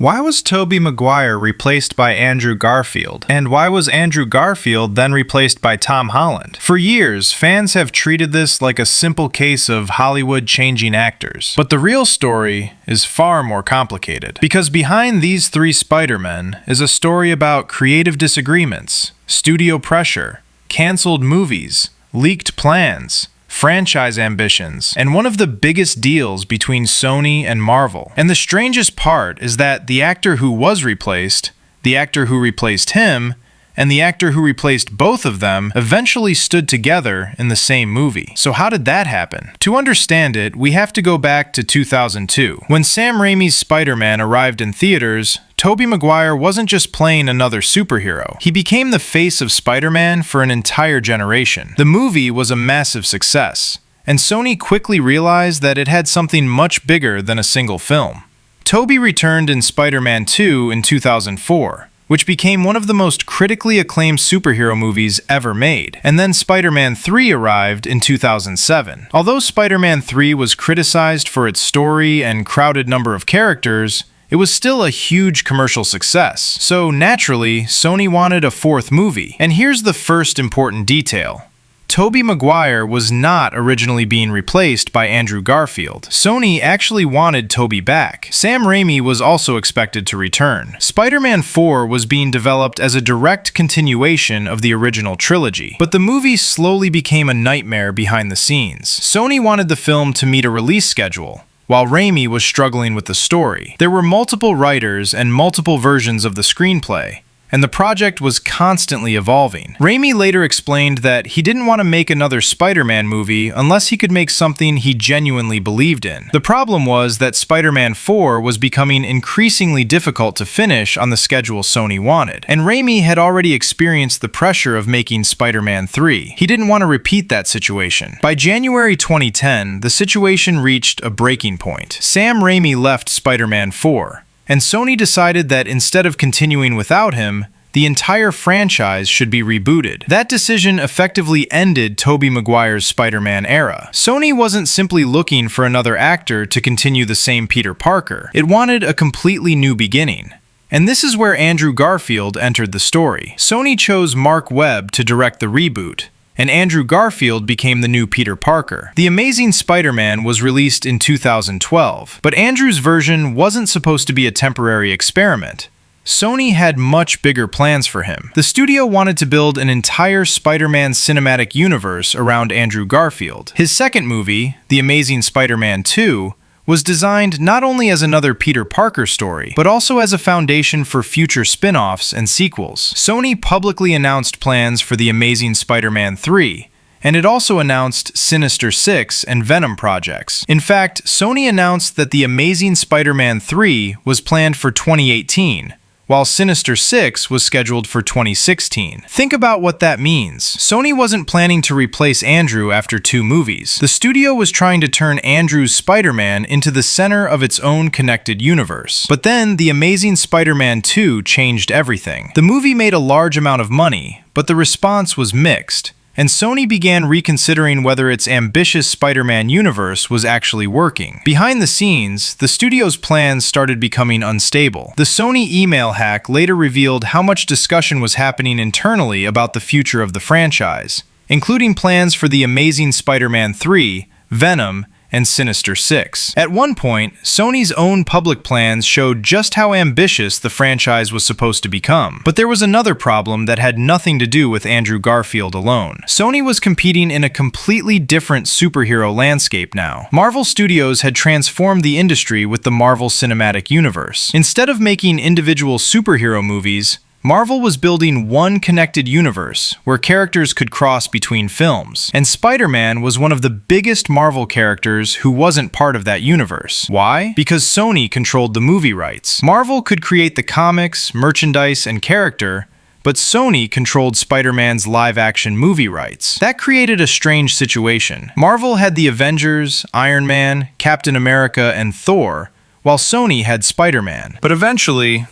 Why was Tobey Maguire replaced by Andrew Garfield? And why was Andrew Garfield then replaced by Tom Holland? For years, fans have treated this like a simple case of Hollywood changing actors. But the real story is far more complicated. Because behind these three Spider-Men is a story about creative disagreements, studio pressure, canceled movies, leaked plans, franchise ambitions, and one of the biggest deals between Sony and Marvel. And the strangest part is that the actor who was replaced, the actor who replaced him, and the actor who replaced both of them eventually stood together in the same movie. So how did that happen? To understand it, we have to go back to 2002. When Sam Raimi's Spider-Man arrived in theaters, Tobey Maguire wasn't just playing another superhero. He became the face of Spider-Man for an entire generation. The movie was a massive success, and Sony quickly realized that it had something much bigger than a single film. Tobey returned in Spider-Man 2 in 2004, which became one of the most critically acclaimed superhero movies ever made. And then Spider-Man 3 arrived in 2007. Although Spider-Man 3 was criticized for its story and crowded number of characters, it was still a huge commercial success. So naturally, Sony wanted a fourth movie. And here's the first important detail. Tobey Maguire was not originally being replaced by Andrew Garfield. Sony actually wanted Tobey back. Sam Raimi was also expected to return. Spider-Man 4 was being developed as a direct continuation of the original trilogy, but the movie slowly became a nightmare behind the scenes. Sony wanted the film to meet a release schedule, while Raimi was struggling with the story. There were multiple writers and multiple versions of the screenplay, and the project was constantly evolving. Raimi later explained that he didn't want to make another Spider-Man movie unless he could make something he genuinely believed in. The problem was that Spider-Man 4 was becoming increasingly difficult to finish on the schedule Sony wanted, and Raimi had already experienced the pressure of making Spider-Man 3. He didn't want to repeat that situation. By January 2010, the situation reached a breaking point. Sam Raimi left Spider-Man 4. And Sony decided that instead of continuing without him, the entire franchise should be rebooted. That decision effectively ended Tobey Maguire's Spider-Man era. Sony wasn't simply looking for another actor to continue the same Peter Parker. It wanted a completely new beginning. And this is where Andrew Garfield entered the story. Sony chose Mark Webb to direct the reboot, and Andrew Garfield became the new Peter Parker. The Amazing Spider-Man was released in 2012, but Andrew's version wasn't supposed to be a temporary experiment. Sony had much bigger plans for him. The studio wanted to build an entire Spider-Man cinematic universe around Andrew Garfield. His second movie, The Amazing Spider-Man 2, was designed not only as another Peter Parker story, but also as a foundation for future spin-offs and sequels. Sony publicly announced plans for The Amazing Spider-Man 3, and it also announced Sinister Six and Venom projects. In fact, Sony announced that The Amazing Spider-Man 3 was planned for 2018, while Sinister Six was scheduled for 2016. Think about what that means. Sony wasn't planning to replace Andrew after 2 movies. The studio was trying to turn Andrew's Spider-Man into the center of its own connected universe. But then, The Amazing Spider-Man 2 changed everything. The movie made a large amount of money, but the response was mixed, and Sony began reconsidering whether its ambitious Spider-Man universe was actually working. Behind the scenes, the studio's plans started becoming unstable. The Sony email hack later revealed how much discussion was happening internally about the future of the franchise, including plans for The Amazing Spider-Man 3, Venom, and Sinister Six. At one point, Sony's own public plans showed just how ambitious the franchise was supposed to become. But there was another problem that had nothing to do with Andrew Garfield alone. Sony was competing in a completely different superhero landscape now. Marvel Studios had transformed the industry with the Marvel Cinematic Universe. Instead of making individual superhero movies, Marvel was building one connected universe where characters could cross between films, and Spider-Man was one of the biggest Marvel characters who wasn't part of that universe. Why? Because Sony controlled the movie rights. Marvel could create the comics, merchandise, and character, but Sony controlled Spider-Man's live-action movie rights. That created a strange situation. Marvel had the Avengers, Iron Man, Captain America, and Thor, while Sony had Spider-Man. But eventually,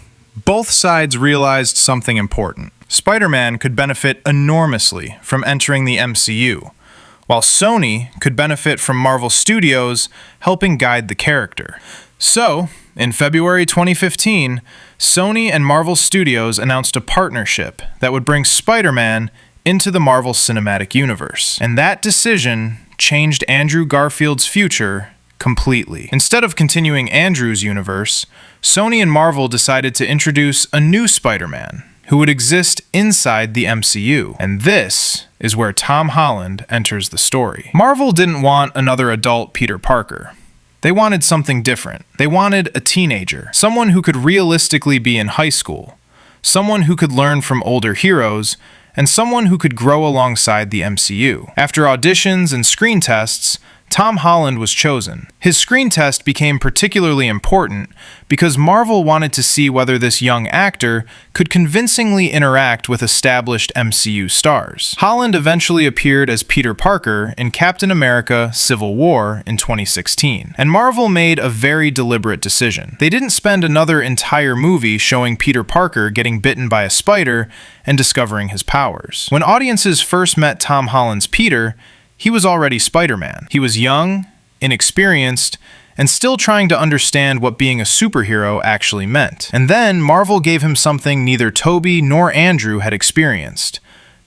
both sides realized something important. Spider-Man could benefit enormously from entering the MCU, while Sony could benefit from Marvel Studios helping guide the character. So, In February 2015, Sony and Marvel Studios announced a partnership that would bring Spider-Man into the Marvel Cinematic Universe. And that decision changed Andrew Garfield's future completely. Instead of continuing Andrew's universe, Sony and Marvel decided to introduce a new Spider-Man who would exist inside the MCU. And this is where Tom Holland enters the story. Marvel didn't want another adult Peter Parker. They wanted something different. They wanted a teenager, someone who could realistically be in high school, someone who could learn from older heroes, and someone who could grow alongside the MCU. After auditions and screen tests, Tom Holland was chosen. His screen test became particularly important because Marvel wanted to see whether this young actor could convincingly interact with established MCU stars. Holland eventually appeared as Peter Parker in Captain America: Civil War in 2016. And Marvel made a very deliberate decision. They didn't spend another entire movie showing Peter Parker getting bitten by a spider and discovering his powers. When audiences first met Tom Holland's Peter, he was already Spider-Man. He was young, inexperienced, and still trying to understand what being a superhero actually meant. And then Marvel gave him something neither Tobey nor Andrew had experienced: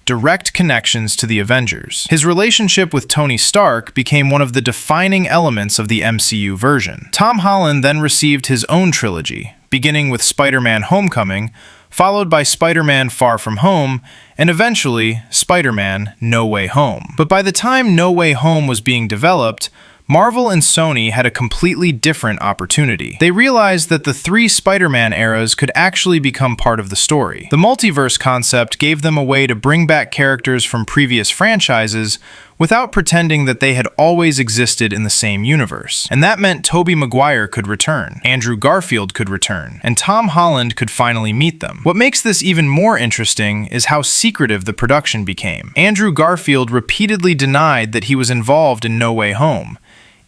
direct connections to the Avengers. His relationship with Tony Stark became one of the defining elements of the MCU version. Tom Holland then received his own trilogy, beginning with Spider-Man: Homecoming, followed by Spider-Man: Far From Home, and eventually Spider-Man: No Way Home. But by the time No Way Home was being developed, Marvel and Sony had a completely different opportunity. They realized that the three Spider-Man eras could actually become part of the story. The multiverse concept gave them a way to bring back characters from previous franchises without pretending that they had always existed in the same universe. And that meant Tobey Maguire could return, Andrew Garfield could return, and Tom Holland could finally meet them. What makes this even more interesting is how secretive the production became. Andrew Garfield repeatedly denied that he was involved in No Way Home,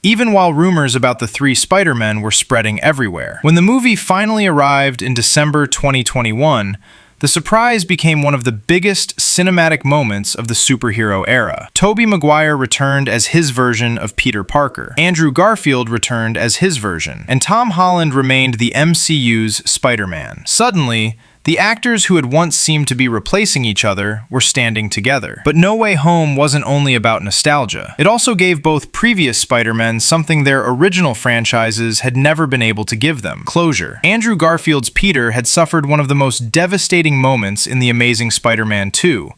even while rumors about the three Spider-Men were spreading everywhere. When the movie finally arrived in December 2021, the surprise became one of the biggest cinematic moments of the superhero era. Tobey Maguire returned as his version of Peter Parker. Andrew Garfield returned as his version. And Tom Holland remained the MCU's Spider-Man. Suddenly, the actors who had once seemed to be replacing each other were standing together. But No Way Home wasn't only about nostalgia. It also gave both previous Spider-Men something their original franchises had never been able to give them: closure. Andrew Garfield's Peter had suffered one of the most devastating moments in The Amazing Spider-Man 2,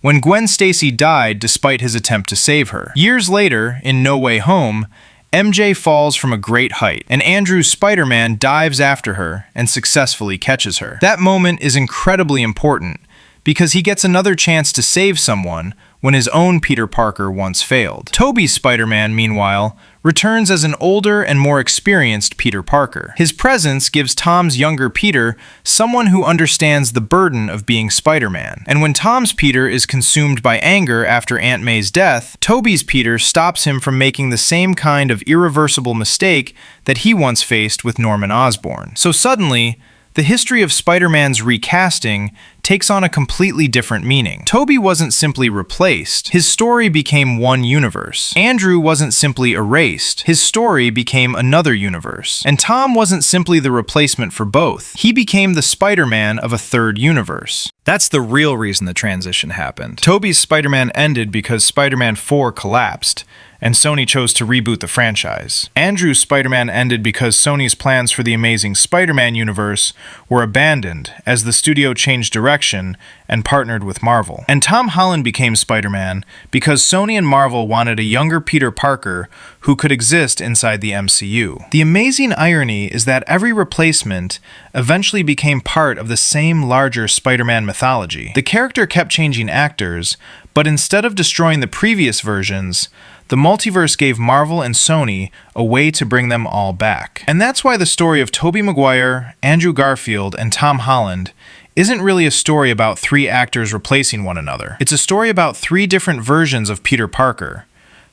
when Gwen Stacy died despite his attempt to save her. Years later, in No Way Home, MJ falls from a great height, and Andrew's Spider-Man dives after her and successfully catches her. That moment is incredibly important because he gets another chance to save someone when his own Peter Parker once failed. Tobey's Spider-Man, meanwhile, returns as an older and more experienced Peter Parker. His presence gives Tom's younger Peter someone who understands the burden of being Spider-Man. And when Tom's Peter is consumed by anger after Aunt May's death, Tobey's Peter stops him from making the same kind of irreversible mistake that he once faced with Norman Osborn. So suddenly, the history of Spider-Man's recasting takes on a completely different meaning. Tobey wasn't simply replaced. His story became one universe. Andrew wasn't simply erased. His story became another universe. And Tom wasn't simply the replacement for both. He became the Spider-Man of a third universe. That's the real reason the transition happened. Tobey's Spider-Man ended because Spider-Man 4 collapsed, and Sony chose to reboot the franchise. Andrew's Spider-Man ended because Sony's plans for the Amazing Spider-Man universe were abandoned as the studio changed direction and partnered with Marvel. And Tom Holland became Spider-Man because Sony and Marvel wanted a younger Peter Parker who could exist inside the MCU. The amazing irony is that every replacement eventually became part of the same larger Spider-Man mythology. The character kept changing actors, but instead of destroying the previous versions, the multiverse gave Marvel and Sony a way to bring them all back. And that's why the story of Tobey Maguire, Andrew Garfield, and Tom Holland isn't really a story about three actors replacing one another. It's a story about three different versions of Peter Parker,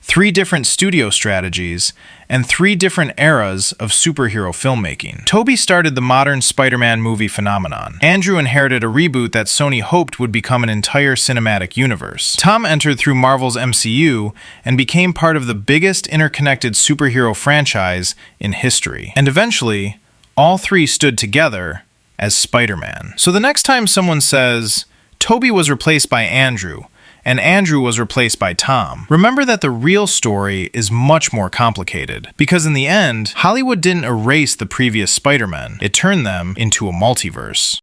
three different studio strategies, and three different eras of superhero filmmaking. Tobey started the modern Spider-Man movie phenomenon. Andrew inherited a reboot that Sony hoped would become an entire cinematic universe. Tom entered through Marvel's MCU and became part of the biggest interconnected superhero franchise in history. And eventually, all three stood together as Spider-Man. So the next time someone says, Tobey was replaced by Andrew, and Andrew was replaced by Tom, remember that the real story is much more complicated. Because in the end, Hollywood didn't erase the previous Spider-Men, it turned them into a multiverse.